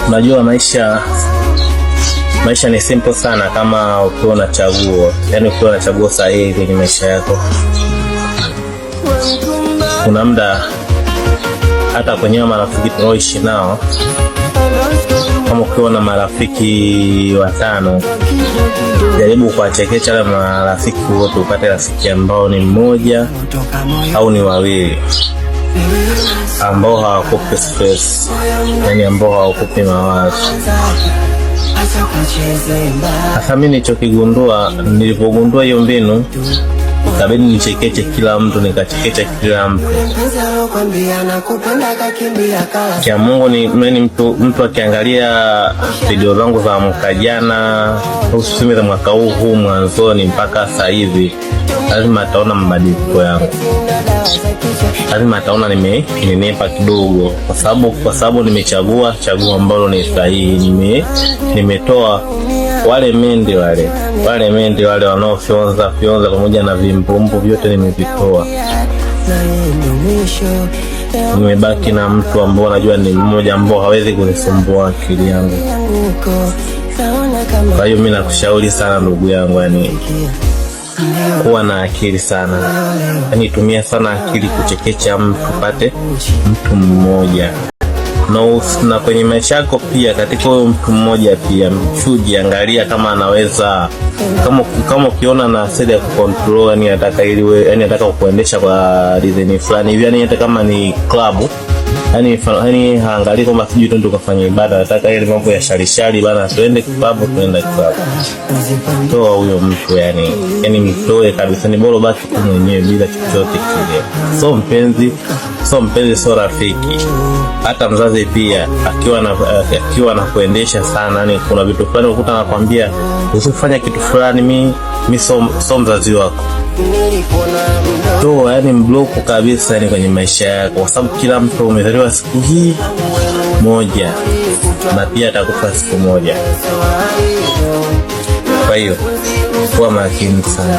Unajua maisha ni simple sana kama ukiwa na chaguo. Yaani ukiwa na chaguo sahihi kwenye maisha yako. Kuna muda hata kwenye marafiki tunaoishi nao, kama ukiwa na marafiki 5, jaribu kuwachekecha wale marafiki wote, upate rafiki ambao ni mmoja au ni 2 ambao hawakupi stress, yani ambao hawakupi mawazo. Hasa mimi nilichokigundua, nilipogundua hiyo mbinu, kabidi nichekeche kila mtu, nikachekecha kila mtu. Kia Mungu ni mtu akiangalia video zangu za mwaka jana au tuseme za mwaka huu mwanzoni mpaka sasa hivi, lazima ataona mabadiliko yangu. Lazima ataona nimenepa kidogo, kwa sababu nimechagua chaguo ambalo ni sahihi. Nimetoa wale mende wale wanaofyonza pamoja na vimbumbu vyote nimevitoa. Nimebaki na mtu ambao najua ni mmoja ambao hawezi kunisumbua akili yangu. Kwa hiyo mimi nakushauri sana ndugu yangu, yani kuwa na akili sana. Yani tumia sana akili kuchekecha mtu, pate mtu mmoja. Na kwenye maisha yako pia, katika huyo mtu mmoja pia mchuji, angalia kama anaweza, kama ukiona na asili ya kucontrol, yani anataka kukuendesha kwa reason fulani hivi, yani hata kama ni club, yani haangalii kama sijui tu tukafanya ibada, nataka ile mambo ya sharishari bana, tuende club, tuenda club. Toa huyo mtu, yani mtoe kabisa, ni bora baki tu mwenyewe bila chochote kile. So mpenzi, so rafiki. Hata mzazi pia akiwa na kuendesha sana, yani kuna vitu fulani ukuta anakuambia usifanye kitu fulani, mimi so mzazi wako. To yani mblock kabisa, yani kwenye maisha yako, kwa sababu kila mtu umezaliwa siku hii moja na pia atakufa siku moja. Kwa hiyo kuwa makini sana.